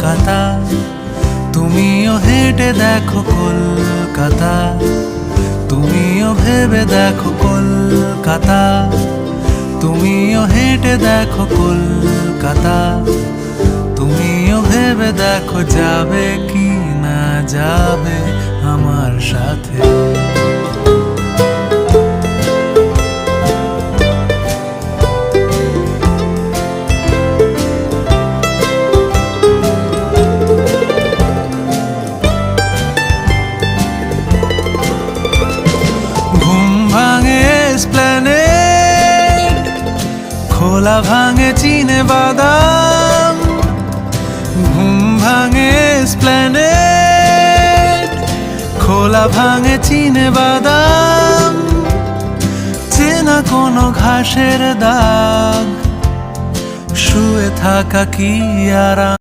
কলকাতা, তুমিও হেঁটে দেখো কলকাতা, তুমিও ভেবে দেখো কলকাতা, তুমিও হেঁটে দেখো কলকাতা, তুমিও ভেবে দেখো যাবে কি না যাবে আমার সাথে। খোলা ভাঙে চিনে বাদাম, ঘুম ভাঙে এসপ্ল্যানেড, খোলা ভাঙে চিনে বাদাম, চেনা কোনো ঘাসের দাগ, শুয়ে থাকা কি আরাম।